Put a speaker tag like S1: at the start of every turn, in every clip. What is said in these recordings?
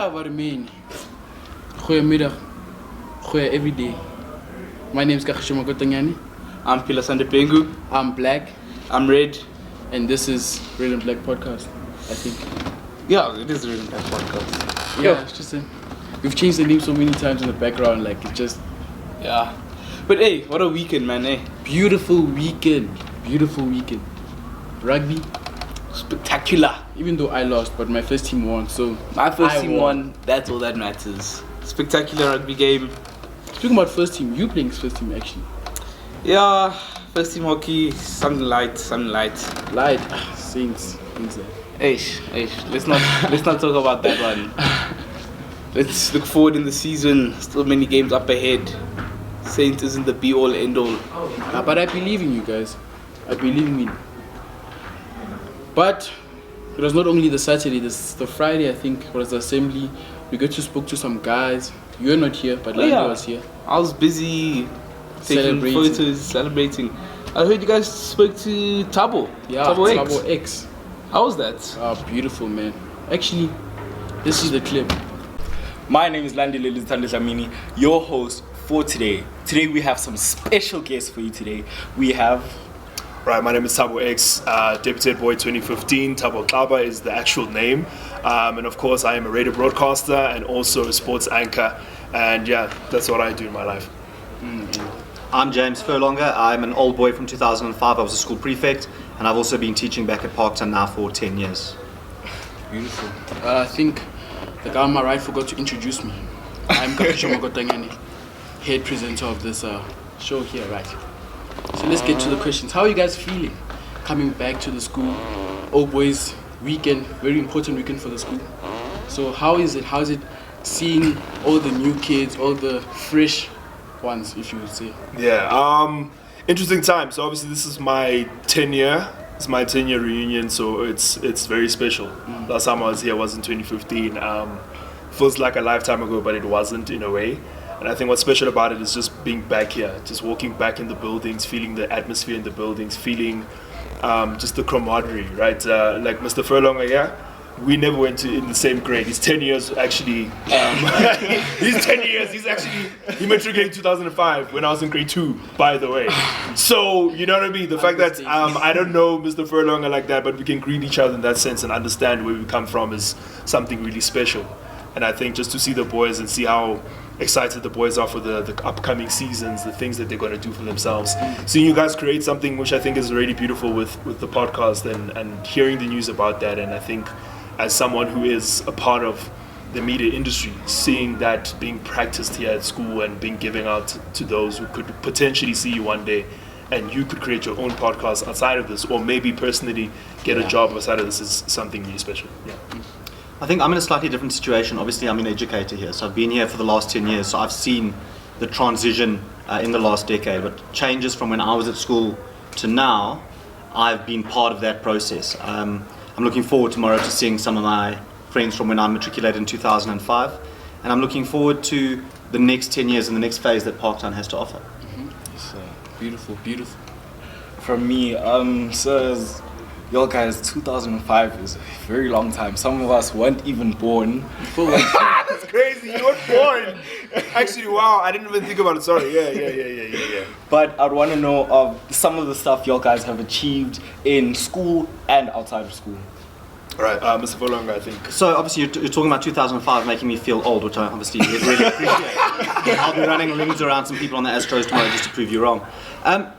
S1: Yeah, what I mean. Goeiemiddag. Goeie every day. My name is Kakashima.
S2: I'm Pilasande Pengu.
S1: I'm black.
S2: I'm red.
S1: And this is Red and Black Podcast, I think.
S2: Yeah, it is a Red and Black Podcast.
S1: Yeah, it's just we've changed the name so many times in the background, like it just...
S2: Yeah. But hey, what a weekend, man, eh?
S1: Beautiful weekend. Rugby.
S2: Spectacular.
S1: Even though I lost, but my first team won, so...
S2: My first team won, that's all that matters. Spectacular rugby game.
S1: Speaking about first team, you playing first team actually?
S2: Yeah, first team hockey, something light.
S1: Light, Saints.
S2: Eish, let's not talk about that one. Let's look forward in the season. Still many games up ahead. Saints isn't the be all end all.
S1: But I believe in you guys. I believe in you. But it was not only the Saturday, the Friday, I think, was the assembly. We got to spoke to some guys. You're not here, but Lando was here.
S2: I was busy taking photos, celebrating. I heard you guys spoke to Thabo.
S1: Yeah, Thabo X.
S2: How was that?
S1: Beautiful, man. Actually, this is the clip.
S3: My name is Landile Dlamini, your host for today. Today we have some special guests for you today. We have...
S4: Right, my name is Thabo X, Deputy Head Boy 2015. Thabo Klaba is the actual name. And of course, I am a radio broadcaster and also a sports anchor. And yeah, that's what I do in my life.
S5: I'm James Furlonger. I'm an old boy from 2005. I was a school prefect. And I've also been teaching back at Parktown now for 10 years.
S1: Beautiful. I think the guy on my right forgot to introduce me. I'm Kakashima, head presenter of this show here, right? So let's get to the questions. How are you guys feeling coming back to the school? Old boys weekend, very important weekend for the school. So how is it seeing all the new kids, all the fresh ones, if you would say?
S4: Yeah, interesting time. So obviously this is my 10-year. It's my 10-year reunion, so it's very special. Last time I was here was in 2015. Feels like a lifetime ago, but it wasn't in a way. And I think what's special about it is just being back here, just walking back in the buildings, feeling the atmosphere in the buildings, feeling just the camaraderie, right? Like Mr. Furlonger, yeah, we never went in the same grade. He's 10 years actually. He's 10 years. He matriculated in 2005 when I was in grade 2, by the way. So, you know what I mean? The fact that I don't know Mr. Furlonger like that, but we can greet each other in that sense and understand where we come from is something really special. And I think just to see the boys and see how excited the boys are for the upcoming seasons, the things that they're going to do for themselves. Seeing you guys create something which I think is really beautiful with the podcast and hearing the news about that. And I think as someone who is a part of the media industry, seeing that being practiced here at school and being given out to those who could potentially see you one day and you could create your own podcast outside of this or maybe personally get a job outside of this is something really special. Yeah.
S5: I think I'm in a slightly different situation. Obviously, I'm an educator here, so I've been here for the last 10 years, so I've seen the transition in the last decade. But changes from when I was at school to now, I've been part of that process. I'm looking forward tomorrow to seeing some of my friends from when I matriculated in 2005, and I'm looking forward to the next 10 years and the next phase that Parktown has to offer.
S1: It's beautiful.
S3: From me, so y'all guys, 2005 is a very long time. Some of us weren't even born.
S4: That's crazy. You weren't born. Actually, wow. I didn't even think about it. Sorry. Yeah.
S3: But I'd want to know of some of the stuff y'all guys have achieved in school and outside of school.
S4: All right, Mr. Furlonger, I think.
S5: So obviously you're talking about 2005 making me feel old, which I obviously really appreciate. I'll be running rings around some people on the Astros tomorrow just to prove you wrong.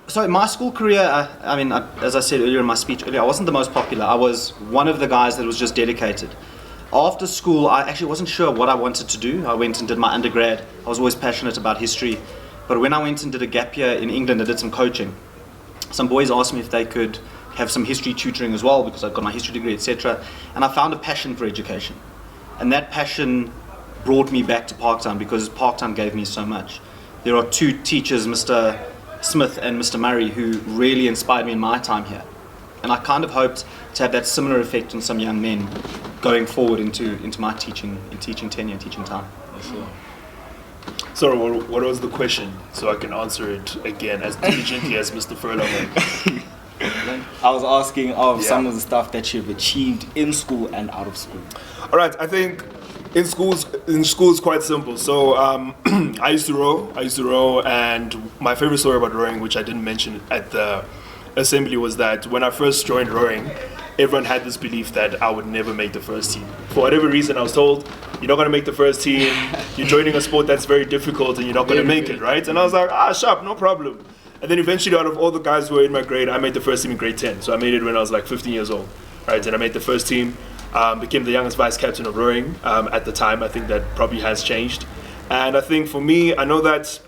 S5: So my school career, as I said earlier in my speech earlier, I wasn't the most popular. I was one of the guys that was just dedicated. After school, I actually wasn't sure what I wanted to do. I went and did my undergrad. I was always passionate about history. But when I went and did a gap year in England, I did some coaching. Some boys asked me if they could have some history tutoring as well because I've got my history degree, etc. And I found a passion for education. And that passion brought me back to Parktown because Parktown gave me so much. There are two teachers, Mr. Smith and Mr. Murray, who really inspired me in my time here. And I kind of hoped to have that similar effect on some young men going forward into my teaching tenure, teaching time.
S4: Sorry, what was the question? So I can answer it again as diligently as Mr. Furlonger.
S3: I was asking of some of the stuff that you've achieved in school and out of school.
S4: All right, I think In school, it's quite simple. So I used to row, and my favorite story about rowing, which I didn't mention at the assembly, was that when I first joined rowing, everyone had this belief that I would never make the first team. For whatever reason, I was told, you're not going to make the first team, you're joining a sport that's very difficult and you're not going to make it, right? And I was like, sharp, no problem. And then eventually, out of all the guys who were in my grade, I made the first team in grade 10. So I made it when I was like 15 years old, right? And I made the first team, became the youngest vice captain of rowing at the time. I think that probably has changed. And I think for me, I know that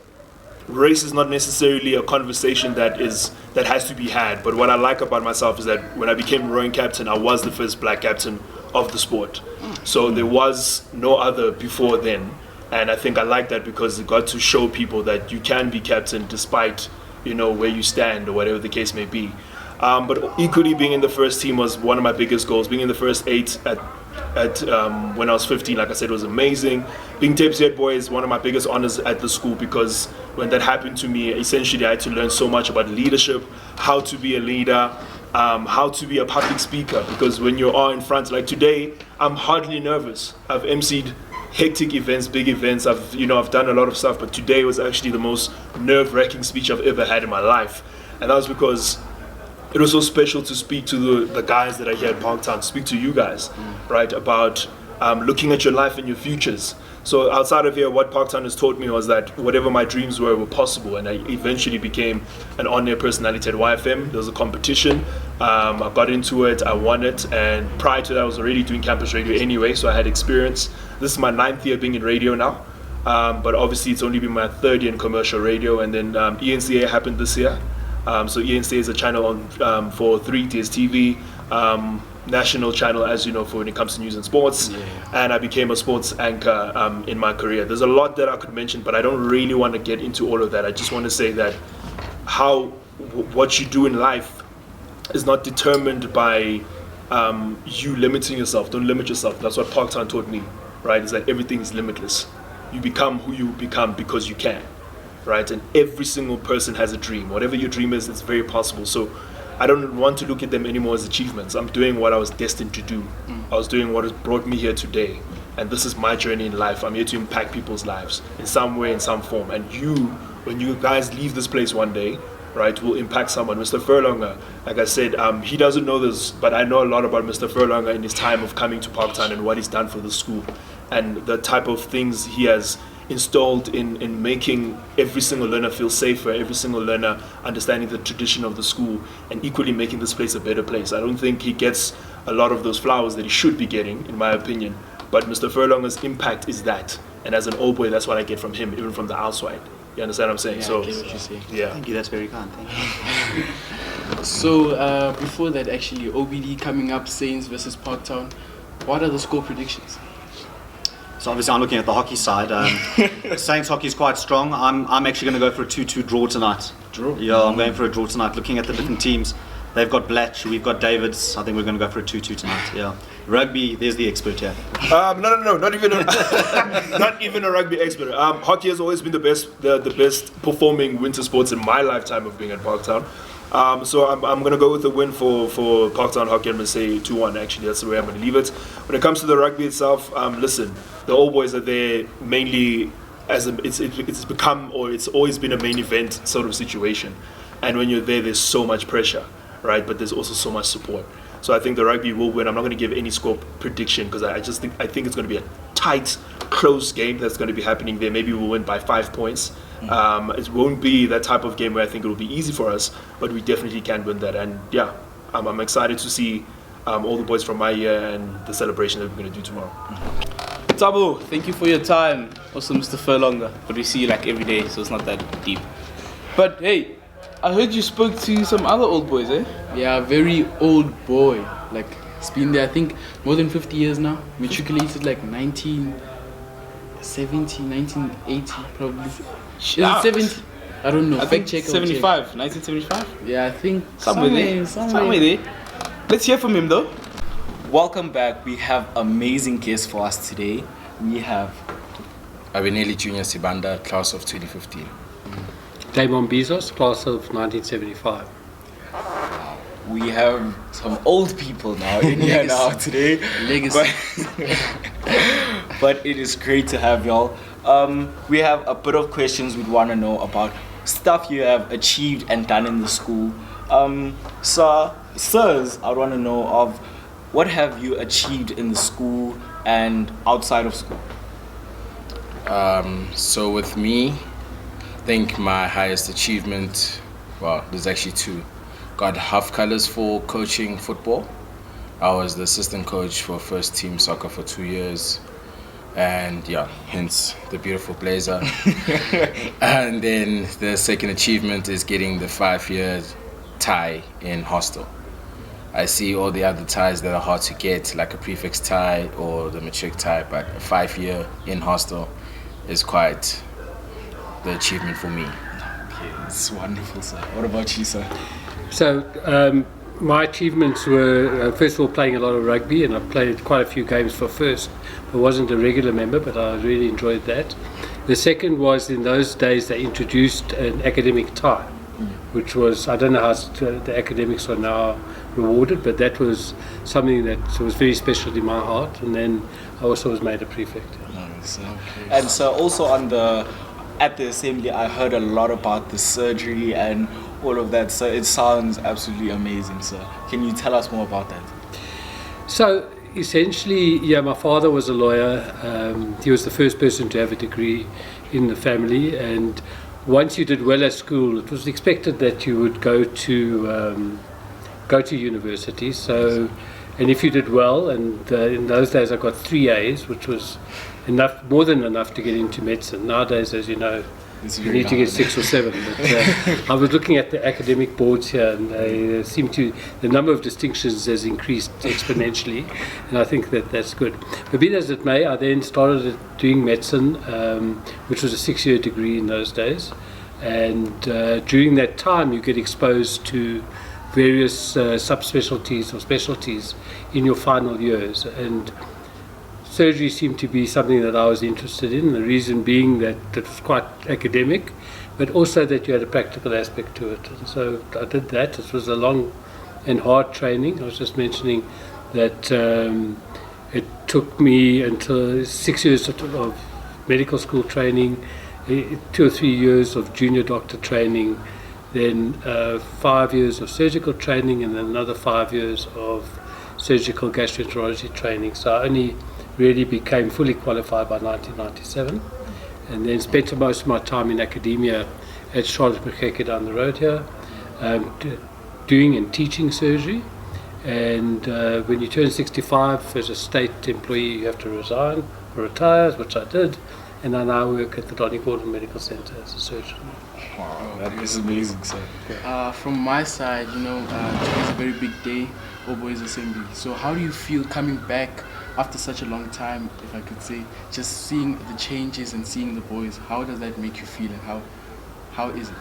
S4: race is not necessarily a conversation that has to be had, but what I like about myself is that when I became rowing captain, I was the first black captain of the sport. So there was no other before then, and I think I like that because it got to show people that you can be captain despite where you stand or whatever the case may be. But equally, being in the first team was one of my biggest goals. Being in the first 8 at when I was 15, like I said, was amazing. Being deputy head boy is one of my biggest honors at the school, because when that happened to me, essentially I had to learn so much about leadership, how to be a leader, how to be a public speaker, because when you are in front, like today, I'm hardly nervous. I've emceed hectic events, big events, I've done a lot of stuff, but today was actually the most nerve-wracking speech I've ever had in my life. And that was because it was so special to speak to the guys that are here at Parktown, speak to you guys, right, about looking at your life and your futures. So outside of here, what Parktown has taught me was that whatever my dreams were possible, and I eventually became an on-air personality at YFM. There was a competition, I got into it, I won it, and prior to that I was already doing campus radio anyway, so I had experience. This is my 9th year being in radio now, but obviously it's only been my 3rd year in commercial radio, and then ENCA happened this year. So ENCA is a channel on for 3 DSTV, national channel, as you know, for when it comes to news and sports. And I became a sports anchor in my career. There's a lot that I could mention, but I don't really want to get into all of that. I just want to say that what you do in life is not determined by you limiting yourself. Don't limit yourself. That's what Parktown taught me, right? Is that everything is limitless. You become who you become because you can. Right, and every single person has a dream. Whatever your dream is, it's very possible. So I don't want to look at them anymore as achievements. I'm doing what I was destined to do. I was doing what has brought me here today, and this is my journey in life. I'm here to impact people's lives in some way, in some form. And when you guys leave this place one day, right, will impact someone. Mr. Furlonger, like I said, he doesn't know this, but I know a lot about Mr. Furlonger in his time of coming to Parktown and what he's done for the school, and the type of things he has installed in making every single learner feel safer, every single learner understanding the tradition of the school, and equally making this place a better place. I don't think he gets a lot of those flowers that he should be getting, in my opinion, but Mr. Furlonger's impact is that, and as an old boy, that's what I get from him, even from the outside. You understand what I'm saying?
S1: Yeah,
S4: So
S1: I get what you're saying.
S4: yeah.
S5: Thank you, that's very kind. Thank you.
S1: So before that, actually, OBD coming up, Saints versus Parktown. What are the score predictions?
S5: So obviously I'm looking at the hockey side. Saints hockey is quite strong. I'm actually going to go for a 2-2 draw tonight.
S1: Draw?
S5: Yeah, I'm going for a draw tonight. Looking at the different teams, they've got Blatch, we've got Davids. I think we're going to go for a 2-2 tonight. Yeah. Rugby, there's the expert here.
S4: No, not even not even a rugby expert. Hockey has always been the best performing winter sports in my lifetime of being at Parktown. So I'm going to go with the win for Parktown hockey. I'm going to say 2-1. Actually, that's the way I'm going to leave it. When it comes to the rugby itself, listen, the old boys are there mainly as it's become, or it's always been, a main event sort of situation. And when you're there, there's so much pressure, right? But there's also so much support. So I think the rugby will win. I'm not going to give any score prediction because I think it's going to be a tight, close game that's going to be happening there. Maybe we'll win by 5 points. It won't be that type of game where I think it will be easy for us, but we definitely can win that. And yeah, I'm excited to see all the boys from my year and the celebration that we're going to do tomorrow.
S2: Thabo, thank you for your time. Also, Mr. Furlonger, but we see you like every day, so it's not that deep. But hey, I heard you spoke to some other old boys, eh?
S1: Yeah, very old boy. Like, it's been there, I think, more than 50 years now. Matriculated like 1970, 1980 probably. Is it 70? I don't know.
S2: I think
S1: check.
S2: 75, 1975?
S1: Yeah, I think
S2: Somewhere there. Let's hear from him though.
S3: Welcome back. We have amazing guests for us today. We have
S6: Abinely Junior Sibanda, class of 2015.
S7: Damon Bizos, class of 1975.
S3: we have some old people now in here now today.
S1: Legacy.
S3: but it is great to have y'all. We have a bit of questions we'd want to know about stuff you have achieved and done in the school. Sirs, I want to know of what have you achieved in the school and outside of school?
S6: So with me, I think my highest achievement, well, there's actually two. Got half colors for coaching football. I was the assistant coach for first team soccer for 2 years. And yeah, hence the beautiful blazer. And then the second achievement is getting the 5-year tie in hostel. I see all the other ties that are hard to get, like a prefix tie or the matric tie, but a 5-year in hostel is quite the achievement for me.
S3: Okay, it's wonderful, sir. What about you, sir?
S7: So my achievements were, first of all, playing a lot of rugby, and I played quite a few games for First. I wasn't a regular member, but I really enjoyed that. The second was, in those days, they introduced an academic tie, which was, I don't know how the academics are now rewarded, but that was something that was very special in my heart. And then I also was made a prefect.
S3: Nice. And so also at the assembly, I heard a lot about the surgery and all of that, so it sounds absolutely amazing, sir. Can you tell us more about that?
S7: So essentially, yeah, my father was a lawyer. He was the first person to have a degree in the family, and once you did well at school, it was expected that you would go to university. So, and if you did well, and in those days I got 3 A's, which was enough, more than enough to get into medicine. Nowadays, as you know, you need to get 6 or 7. But I was looking at the academic boards here, and they seem to, the number of distinctions has increased exponentially, and I think that that's good. But be that as it may, I then started doing medicine, which was a 6-year degree in those days. And during that time, you get exposed to various subspecialties or specialties in your final years. And surgery seemed to be something that I was interested in, the reason being that it was quite academic, but also that you had a practical aspect to it. And so I did that. It was a long and hard training. I was just mentioning that it took me until 6 years of medical school training, 2 or 3 years of junior doctor training, then 5 years of surgical training, and then another 5 years of surgical gastroenterology training. So I only really became fully qualified by 1997, and then spent most of my time in academia at Charlotte McKecker down the road here, doing and teaching surgery. And when you turn 65 as a state employee, you have to resign or retire, which I did, and I now work at the Donny Gordon Medical Centre as a surgeon.
S3: Wow, that is amazing, sir.
S1: From my side, today is a very big day, All Boys Assembly. So how do you feel coming back after such a long time, if I could say, just seeing the changes and seeing the boys? How does that make you feel, and how is it?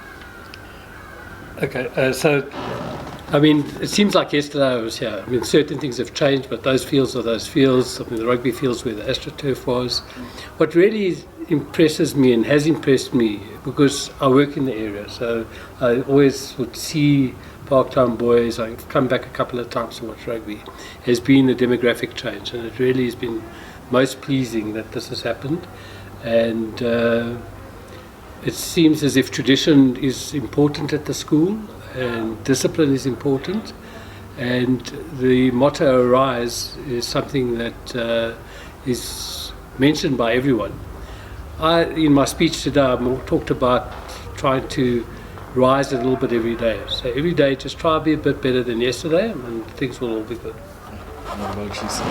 S7: Okay, so I mean, it seems like yesterday I was here. I mean, certain things have changed, but those fields are those fields. I mean, the rugby fields where the AstroTurf was. What really impresses me and has impressed me, because I work in the area, so I always would see Parktown Boys. I've come back a couple of times to watch rugby. Has been the demographic change, and it really has been most pleasing that this has happened. And it seems as if tradition is important at the school, and discipline is important, and the motto "Arise" is something that is mentioned by everyone. In my speech today, I talked about trying to rise a little bit every day. So every day, just try to be a bit better than yesterday, and things will all be good.
S3: What about you, sir?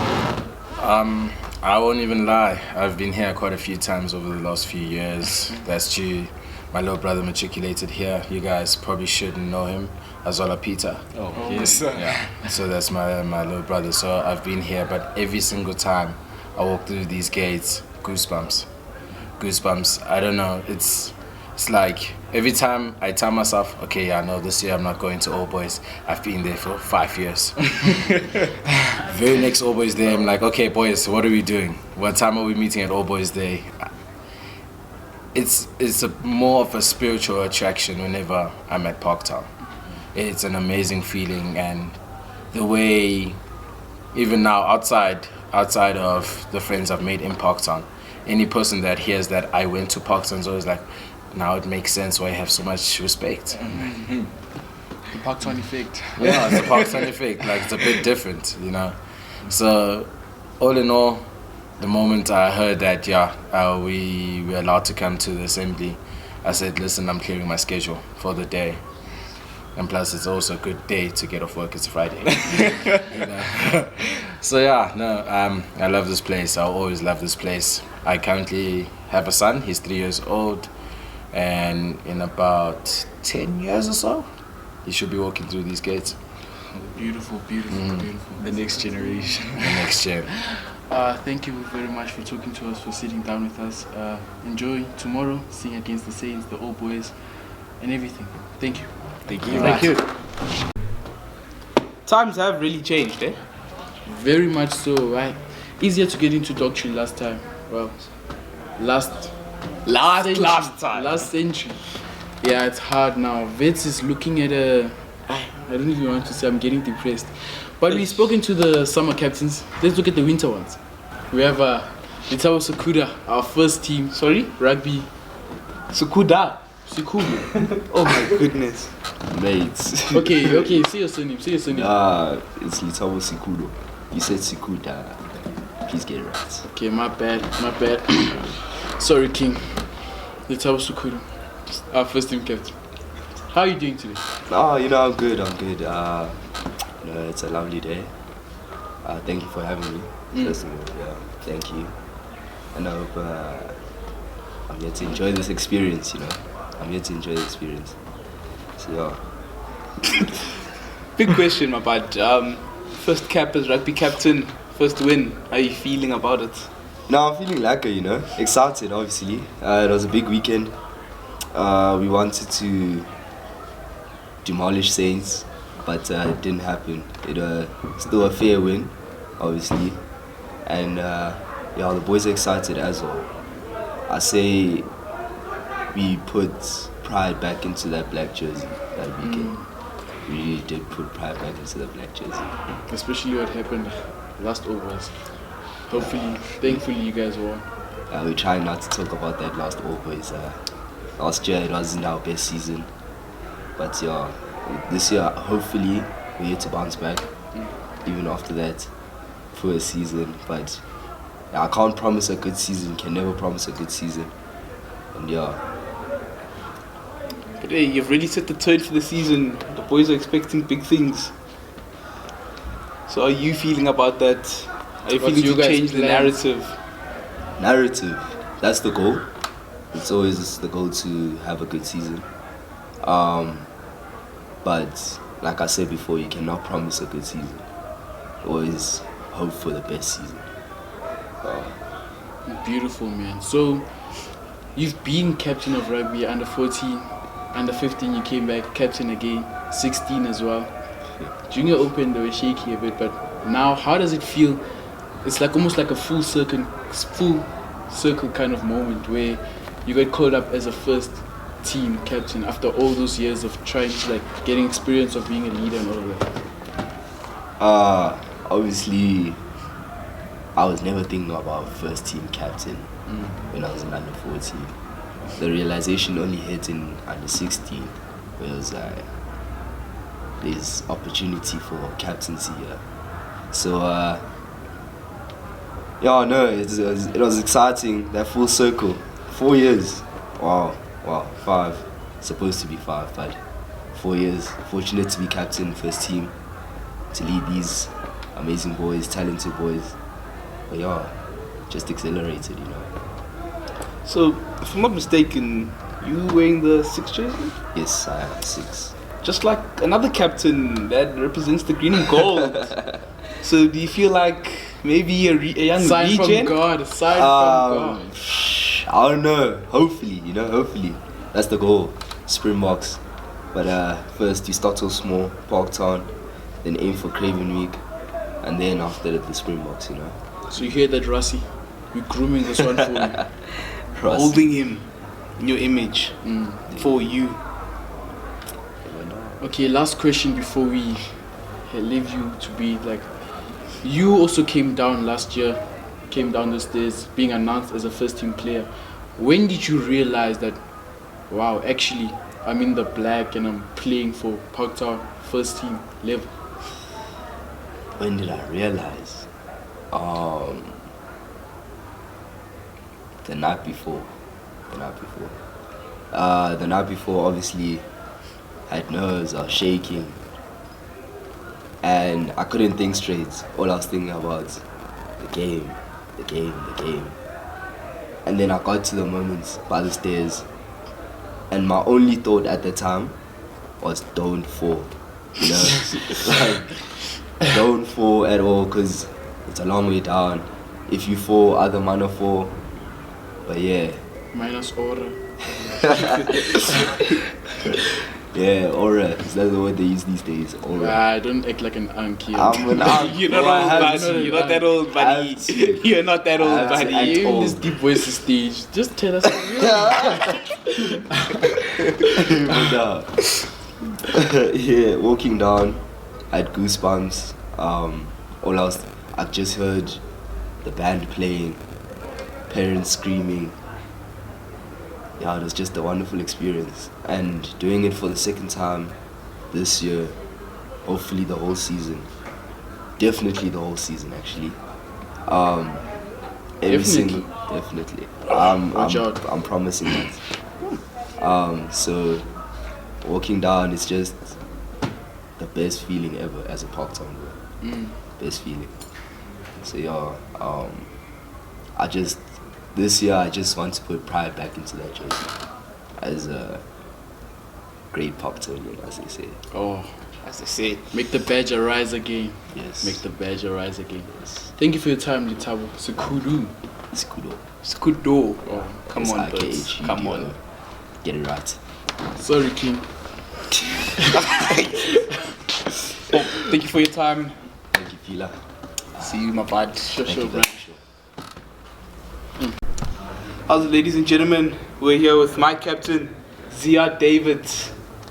S6: I won't even lie. I've been here quite a few times over the last few years. That's due. My little brother matriculated here. You guys probably shouldn't know him. Azola Peter.
S3: Oh, yes, sir.
S6: Yeah. So that's my little brother. So I've been here, but every single time I walk through these gates, goosebumps. I don't know. It's like every time I tell myself, okay, yeah, no, this year I'm not going to All Boys. I've been there for 5 years. Very next All Boys Day, I'm like, okay, boys, what are we doing? What time are we meeting at All Boys Day? It's more of a spiritual attraction whenever I'm at Parktown. It's an amazing feeling, and the way, even now outside, outside of the friends I've made in Parktown. Any person that hears that I went to Parktown is always like, now it makes sense why I have so much respect.
S1: The Parktown effect.
S6: Yeah, it's a Parktown effect. Like, it's a bit different, you know. So, all in all, the moment I heard that, we were allowed to come to the assembly, I said, listen, I'm clearing my schedule for the day. And plus, it's also a good day to get off work. It's Friday. You know? So I love this place. I'll always love this place. I currently have a son. He's 3 years old. And in about 10 years or so, he should be walking through these gates.
S1: Beautiful.
S3: The next generation.
S6: The next gen.
S1: Thank you very much for talking to us, for sitting down with us. Enjoy tomorrow, seeing against the Saints, the old boys, and everything. Thank you.
S2: Thank you. Times have really changed, eh?
S1: Very much so, right? Easier to get into doctrine last time. Well, last century. Yeah, it's hard now. Vets is looking at I don't even want to say, I'm getting depressed. But we've spoken to the summer captains. Let's look at the winter ones. We have Thabo X, our first team. Sorry? Rugby.
S2: Sukuda.
S1: Sikudu.
S2: Oh my goodness.
S8: Mates.
S1: Okay, say your surname.
S8: It's Thabo Sikudo. You said Sikuda. Please get it right.
S1: Okay, my bad. Sorry, King. Thabo Sikudu, our first team captain. How are you doing today?
S8: I'm good. It's a lovely day. Thank you for having me. First of all, thank you. And I hope I'm here to enjoy this experience, So,
S2: Big question, my bud. First cap as rugby captain, first win. How are you feeling about it?
S8: No, I'm feeling lekker, excited, obviously. It was a big weekend. We wanted to demolish Saints, but it didn't happen. It was still a fair win, obviously. And the boys are excited as well. I say we put pride back into that black jersey that weekend. We really did put pride back into the black jersey.
S1: Especially what happened last overs. Thankfully you guys won.
S8: We try not to talk about that last overs. Last year it wasn't our best season. But this year hopefully we're here to bounce back. Even after that first season. But I can't promise a good season, can never promise a good season. And
S2: But hey, you've really set the tone for the season. The boys are expecting big things. So how are you feeling about that? Are you feeling to change the narrative?
S8: Narrative, that's the goal. It's always the goal to have a good season. But like I said before, you cannot promise a good season. Always hope for the best season.
S1: Beautiful, man. So you've been captain of rugby, under 14, under 15 you came back, captain again, 16 as well. Junior Open they were shaky a bit, but now how does it feel? It's like almost like a full circle kind of moment where you got called up as a first team captain after all those years of trying to getting experience of being a leader and all of that.
S8: Obviously I was never thinking about first team captain when I was in under 14. The realization only hit in under 16 where it was there's opportunity for captaincy here. So it was exciting, that full circle. 4 years. Wow, 5. Supposed to be 5, but 4 years. Fortunate to be captain, first team, to lead these amazing boys, talented boys. But just accelerated,
S2: So, if I'm not mistaken, you wearing the 6 jersey?
S8: Yes, I have 6.
S2: Just like another captain that represents the green and gold. So, do you feel like maybe a young
S1: Sign
S2: regen?
S1: from God. Sign from God.
S8: I don't know. Hopefully, hopefully. That's the goal. Springboks. But first, you start so small, Parktown, then aim for Craven Week, and then after that, the Springboks,
S1: So you hear that, Rassi? We're grooming this one for you.
S2: Holding him in your image for you.
S1: Okay, last question before we leave you to be you also came down last year, came down the stairs, being announced as a first team player. When did you realize that, wow, actually, I'm in the black and I'm playing for Parktown first team level?
S8: When did I realize? The night before. The night before, obviously, I had nerves, I was shaking. And I couldn't think straight. All I was thinking about the game. And then I got to the moment by the stairs. And my only thought at the time was don't fall. You know? Like, don't fall at all, because it's a long way down. If you fall, other man will fall. But yeah.
S1: Minus aura.
S8: Yeah, aura. Is that the word they use these days? Aura.
S1: I don't act like an uncle.
S8: I'm an uncle.
S2: You're not old, buddy. You're not that old, buddy. You're not that old, buddy.
S1: You in this deep voice stage. Just tell us.
S8: Yeah, walking down, I had goosebumps. I just heard the band playing, parents screaming. Yeah, it was just a wonderful experience. And doing it for the second time this year, hopefully the whole season. Definitely the whole season, actually. Definitely. I'm promising that. So walking down is just the best feeling ever as a Parktown boy. Best feeling. So yeah, this year I just want to put pride back into that jersey as a great Parktownian, as they say.
S1: Oh,
S2: as they say,
S1: make the badge rise again.
S8: Yes.
S1: Make the badge rise again.
S8: Yes.
S1: Thank you for your time, Thabo. Skudu.
S2: Skudo. Oh, come on, birds.
S8: S-I-K-H-U-D-O.
S2: Come on.
S8: Get it right.
S1: Sorry, King.
S2: Oh, thank you for your time.
S8: Thank you, Fila.
S2: See you, my bud.
S8: Thank you,
S1: bro.
S2: How's it, ladies and gentlemen? We're here with my captain, Zia David.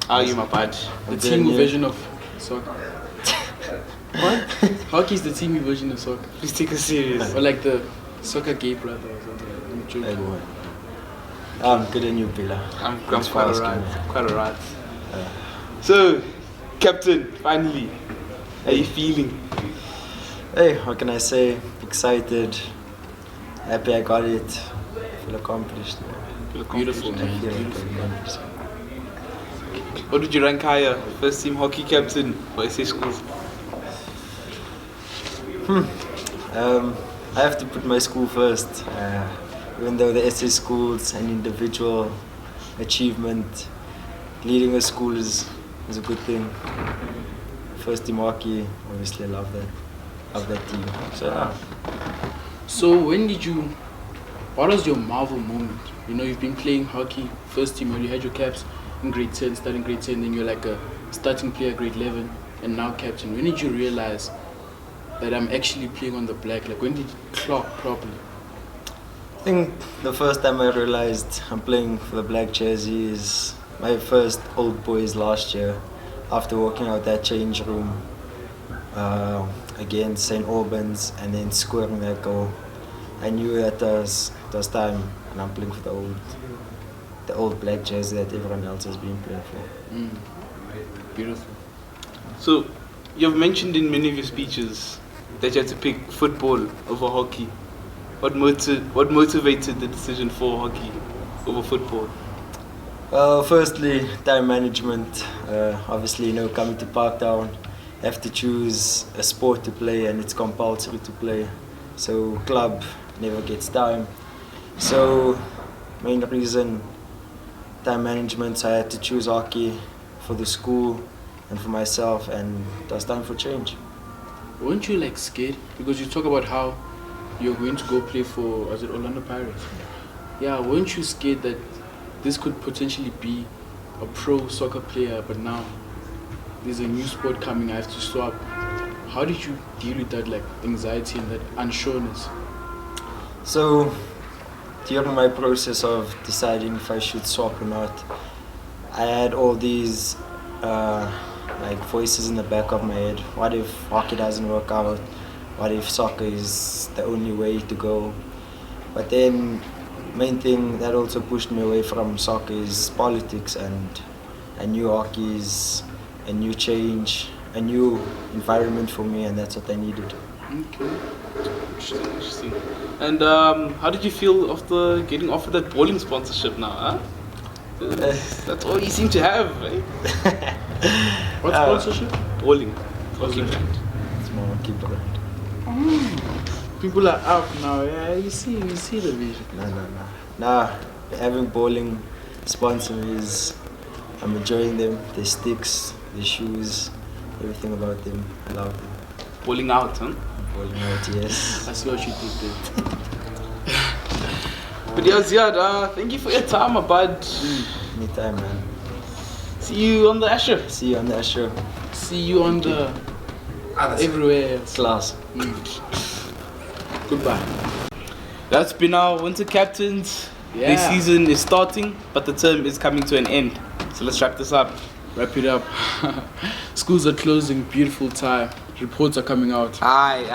S2: How are you, my bud?
S1: The team version of soccer. What? Hockey is the teamy version of soccer.
S2: Please take us serious.
S1: Or like the soccer gay brother or something. I'm joking.
S9: I'm good in you, Bila.
S2: I'm quite alright. So, captain, finally, how are you feeling?
S9: Hey, what can I say? Excited, happy I got it, feel accomplished.
S1: Beautiful, man.
S9: Accomplished.
S2: What did you rank higher? First team hockey captain or SA schools?
S9: I have to put my school first. Even though the SA schools an individual achievement, leading a school is a good thing. First team hockey, obviously I love that team.
S1: So what was your Marvel moment? You know, you've been playing hockey, first team, when you had your caps in grade 10, starting grade 10, then you're like a starting player grade 11, and now captain. When did you realize that I'm actually playing on the black? Like, when did you clock properly?
S9: I think the first time I realized I'm playing for the black jersey is my first Old Boys last year, after walking out that change room against St Albans and then scoring that goal. I knew that it was time, and I'm playing for the old black jersey that everyone else has been playing for.
S1: Beautiful.
S2: So, you've mentioned in many of your speeches that you had to pick football over hockey. What motivated the decision for hockey over football?
S9: Firstly, time management. Obviously, coming to Parktown, you have to choose a sport to play, and it's compulsory to play. So club never gets time. So main reason, time management. So I had to choose hockey for the school and for myself, and it was time for change.
S1: Weren't you like scared? Because you talk about how you're going to go play for, was it Orlando Pirates? Yeah, weren't you scared that this could potentially be a pro soccer player, but now there's a new sport coming, I have to swap? How did you deal with that, like, anxiety and that unsureness?
S9: So during my process of deciding if I should swap or not, I had all these voices in the back of my head. What if hockey doesn't work out? what if soccer is the only way to go? But then main thing that also pushed me away from soccer is politics, and I knew hockey is a new change, a new environment for me, and that's what I needed.
S2: Okay. Interesting. And how did you feel after getting offered that bowling sponsorship now, huh? That's all you seem to have, right?
S1: What sponsorship?
S2: Bowling. Hockey brand.
S9: It's more hockey brand.
S1: People are up now. Yeah, you see the vision.
S9: Nah, having bowling sponsor me is, I'm enjoying them. The sticks, the shoes, everything about them. I love them.
S2: Bowling out, huh?
S9: Bowling out, yes.
S1: I see what you did there.
S2: But yeah, Ziad, thank you for your time, my bud.
S9: Anytime, man.
S2: See you on the Asher.
S9: See you on the show.
S1: See you on the everywhere else.
S9: Class.
S1: Goodbye.
S2: That's been our winter captains.
S1: Yeah.
S2: This season is starting, but the term is coming to an end. So let's wrap this up.
S1: Wrap it up. Schools are closing. Beautiful time. Reports are coming out.
S2: Aye.